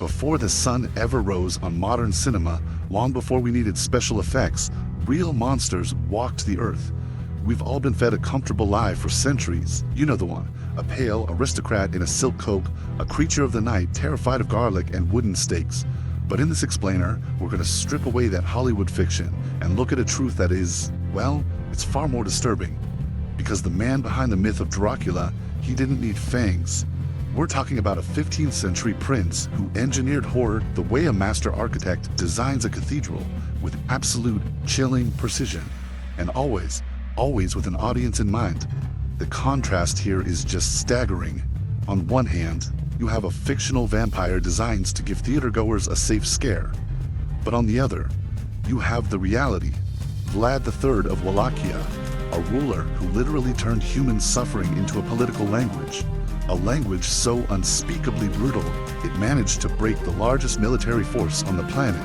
Before the sun ever rose on modern cinema, long before we needed special effects, real monsters walked the earth. We've all been fed a comfortable lie for centuries. You know the one. A pale aristocrat in a silk coat, a creature of the night terrified of garlic and wooden stakes. But in this explainer, we're going to strip away that Hollywood fiction and look at a truth that is, well, it's far more disturbing. Because the man behind the myth of Dracula, he didn't need fangs. We're talking about a 15th century prince who engineered horror the way a master architect designs a cathedral, with absolute, chilling precision. And always with an audience in mind. The contrast here is just staggering. On one hand, you have a fictional vampire designed to give theatergoers a safe scare. But on the other, you have the reality. Vlad III of Wallachia, a ruler who literally turned human suffering into a political language. A language so unspeakably brutal, it managed to break the largest military force on the planet.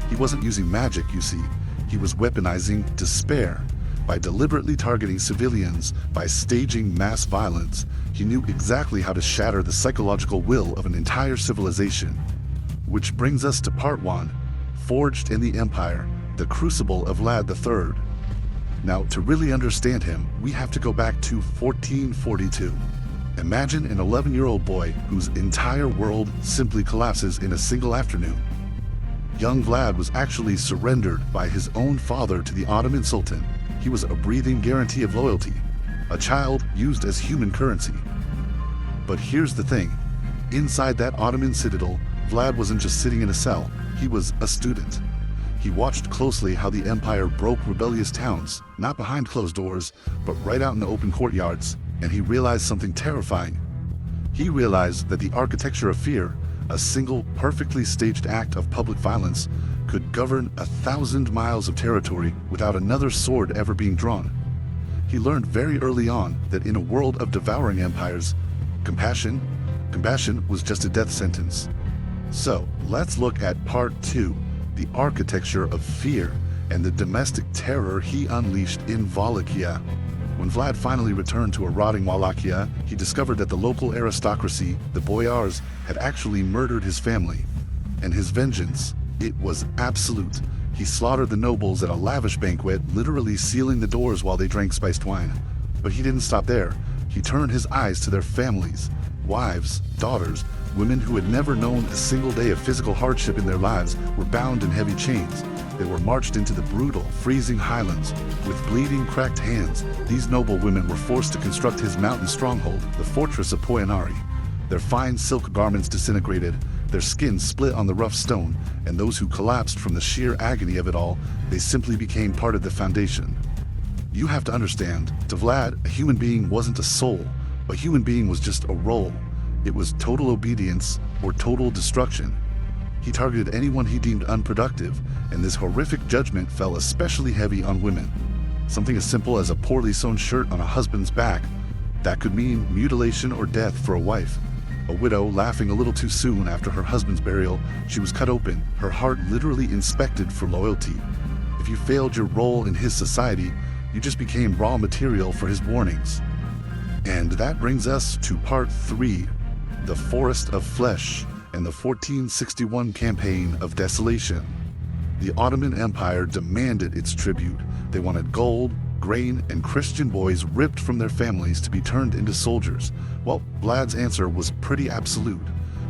He wasn't using magic, you see. He was weaponizing despair. By deliberately targeting civilians, by staging mass violence, he knew exactly how to shatter the psychological will of an entire civilization. Which brings us to part 1, Forged in the Empire, the Crucible of Vlad III. Now, to really understand him, we have to go back to 1442. Imagine an 11-year-old boy whose entire world simply collapses in a single afternoon. Young Vlad was actually surrendered by his own father to the Ottoman Sultan. He was a breathing guarantee of loyalty, a child used as human currency. But here's the thing. Inside that Ottoman citadel, Vlad wasn't just sitting in a cell, he was a student. He watched closely how the empire broke rebellious towns, not behind closed doors, but right out in the open courtyards, and he realized something terrifying. He realized that the architecture of fear, a single perfectly staged act of public violence, could govern 1,000 miles of territory without another sword ever being drawn. He learned very early on that in a world of devouring empires, compassion was just a death sentence. So, let's look at part 2, the architecture of fear and the domestic terror he unleashed in Wallachia. When Vlad finally returned to a rotting Wallachia, he discovered that the local aristocracy, the boyars, had actually murdered his family. And his vengeance, it was absolute. He slaughtered the nobles at a lavish banquet, literally sealing the doors while they drank spiced wine. But he didn't stop there. He turned his eyes to their families, wives, daughters, women who had never known a single day of physical hardship in their lives were bound in heavy chains. They were marched into the brutal, freezing highlands. With bleeding, cracked hands, these noble women were forced to construct his mountain stronghold, the fortress of Poenari. Their fine silk garments disintegrated, their skin split on the rough stone, and those who collapsed from the sheer agony of it all, they simply became part of the foundation. You have to understand, to Vlad, a human being wasn't a soul. A human being was just a role. It was total obedience or total destruction. He targeted anyone he deemed unproductive, and this horrific judgment fell especially heavy on women. Something as simple as a poorly sewn shirt on a husband's back, that could mean mutilation or death for a wife. A widow laughing a little too soon after her husband's burial, she was cut open, her heart literally inspected for loyalty. If you failed your role in his society, you just became raw material for his warnings. And that brings us to part 3, the Forest of Flesh, and the 1461 Campaign of Desolation. The Ottoman Empire demanded its tribute. They wanted gold, grain, and Christian boys ripped from their families to be turned into soldiers. Well, Vlad's answer was pretty absolute.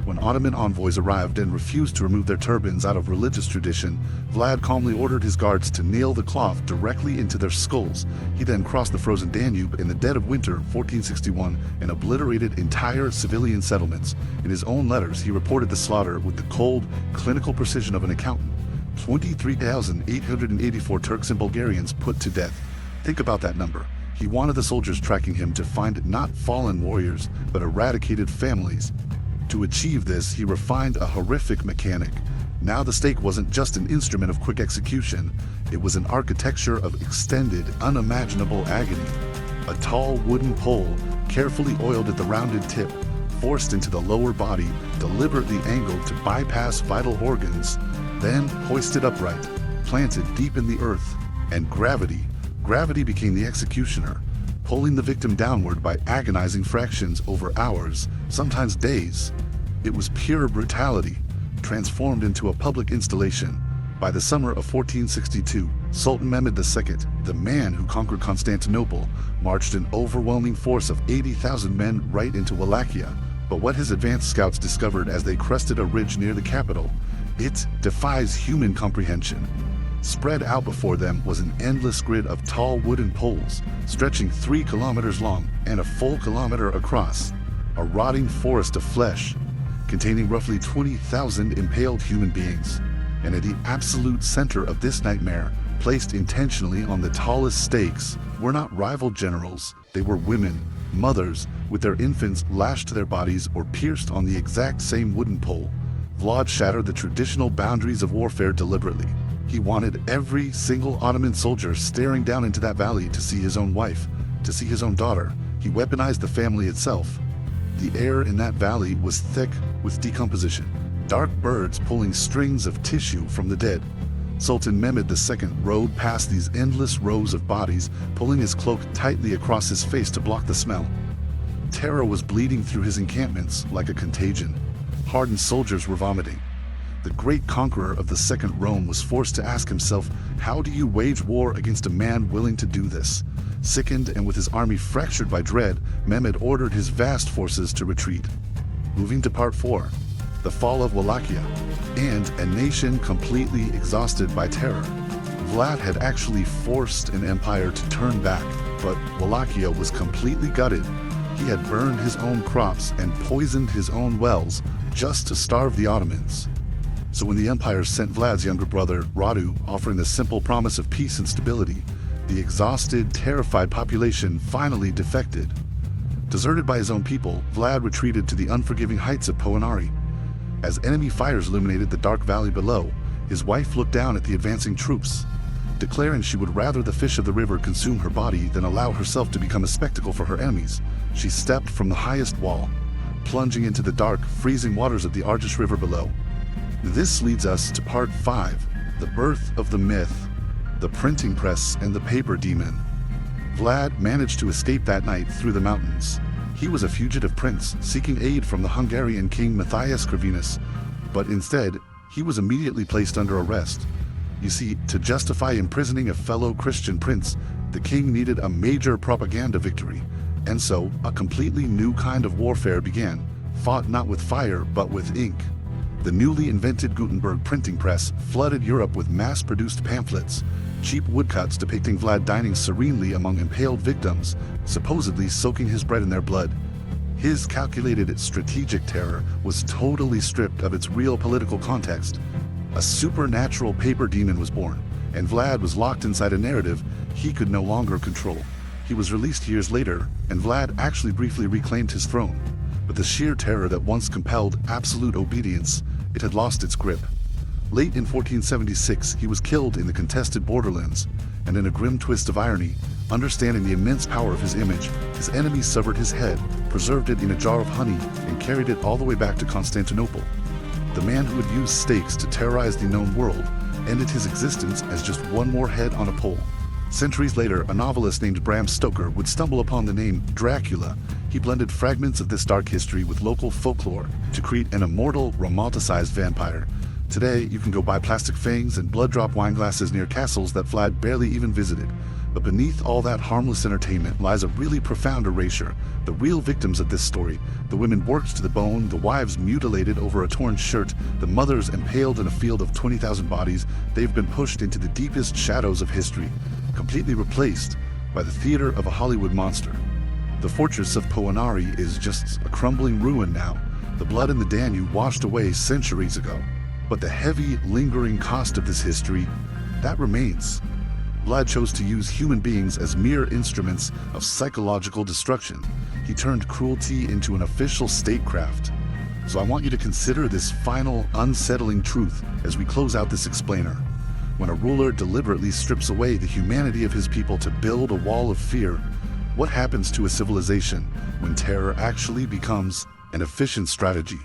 When Ottoman envoys arrived and refused to remove their turbans out of religious tradition, Vlad calmly ordered his guards to nail the cloth directly into their skulls. He then crossed the frozen Danube in the dead of winter, 1461, and obliterated entire civilian settlements. In his own letters, he reported the slaughter with the cold, clinical precision of an accountant. 23,884 Turks and Bulgarians put to death. Think about that number. He wanted the soldiers tracking him to find not fallen warriors, but eradicated families. To achieve this, he refined a horrific mechanic. Now the stake wasn't just an instrument of quick execution, it was an architecture of extended, unimaginable agony. A tall wooden pole, carefully oiled at the rounded tip, forced into the lower body, deliberately angled to bypass vital organs, then hoisted upright, planted deep in the earth, and gravity became the executioner, pulling the victim downward by agonizing fractions over hours, sometimes days. It was pure brutality, transformed into a public installation. By the summer of 1462, Sultan Mehmed II, the man who conquered Constantinople, marched an overwhelming force of 80,000 men right into Wallachia. But what his advanced scouts discovered as they crested a ridge near the capital, it defies human comprehension. Spread out before them was an endless grid of tall wooden poles, stretching 3 kilometers long and a full kilometer across. A rotting forest of flesh, containing roughly 20,000 impaled human beings. And at the absolute center of this nightmare, placed intentionally on the tallest stakes, were not rival generals. They were women, mothers, with their infants lashed to their bodies or pierced on the exact same wooden pole. Vlad shattered the traditional boundaries of warfare deliberately. He wanted every single Ottoman soldier staring down into that valley to see his own wife, to see his own daughter. He weaponized the family itself. The air in that valley was thick with decomposition. Dark birds pulling strings of tissue from the dead. Sultan Mehmed II rode past these endless rows of bodies, pulling his cloak tightly across his face to block the smell. Terror was bleeding through his encampments like a contagion. Hardened soldiers were vomiting. The great conqueror of the Second Rome was forced to ask himself, how do you wage war against a man willing to do this? Sickened and with his army fractured by dread, Mehmed ordered his vast forces to retreat. Moving to part 4. The fall of Wallachia, and a nation completely exhausted by terror. Vlad had actually forced an empire to turn back, but Wallachia was completely gutted. He had burned his own crops and poisoned his own wells just to starve the Ottomans. So when the empire sent Vlad's younger brother, Radu, offering the simple promise of peace and stability, the exhausted, terrified population finally defected. Deserted by his own people, Vlad retreated to the unforgiving heights of Poenari. As enemy fires illuminated the dark valley below, his wife looked down at the advancing troops, declaring she would rather the fish of the river consume her body than allow herself to become a spectacle for her enemies. She stepped from the highest wall, plunging into the dark, freezing waters of the Argesh River below. This leads us to part 5, the birth of the myth, the printing press and the paper demon. Vlad managed to escape that night through the mountains. He was a fugitive prince seeking aid from the Hungarian king Matthias Corvinus, but instead, he was immediately placed under arrest. You see, to justify imprisoning a fellow Christian prince, the king needed a major propaganda victory, and so a completely new kind of warfare began, fought not with fire but with ink. The newly invented Gutenberg printing press flooded Europe with mass-produced pamphlets, cheap woodcuts depicting Vlad dining serenely among impaled victims, supposedly soaking his bread in their blood. His calculated strategic terror was totally stripped of its real political context. A supernatural paper demon was born, and Vlad was locked inside a narrative he could no longer control. He was released years later, and Vlad actually briefly reclaimed his throne. But the sheer terror that once compelled absolute obedience, it had lost its grip. Late in 1476, he was killed in the contested borderlands, and in a grim twist of irony, understanding the immense power of his image, his enemies severed his head, preserved it in a jar of honey, and carried it all the way back to Constantinople. The man who had used stakes to terrorize the known world ended his existence as just one more head on a pole. Centuries later, a novelist named Bram Stoker would stumble upon the name Dracula. He blended fragments of this dark history with local folklore to create an immortal, romanticized vampire. Today, you can go buy plastic fangs and blood-drop wine glasses near castles that Vlad barely even visited. But beneath all that harmless entertainment lies a really profound erasure. The real victims of this story, the women worked to the bone, the wives mutilated over a torn shirt, the mothers impaled in a field of 20,000 bodies, they've been pushed into the deepest shadows of history, completely replaced by the theater of a Hollywood monster. The fortress of Poenari is just a crumbling ruin now, the blood in the Danube washed away centuries ago. But the heavy, lingering cost of this history, that remains. Vlad chose to use human beings as mere instruments of psychological destruction. He turned cruelty into an official statecraft. So I want you to consider this final, unsettling truth as we close out this explainer. When a ruler deliberately strips away the humanity of his people to build a wall of fear, what happens to a civilization when terror actually becomes an efficient strategy?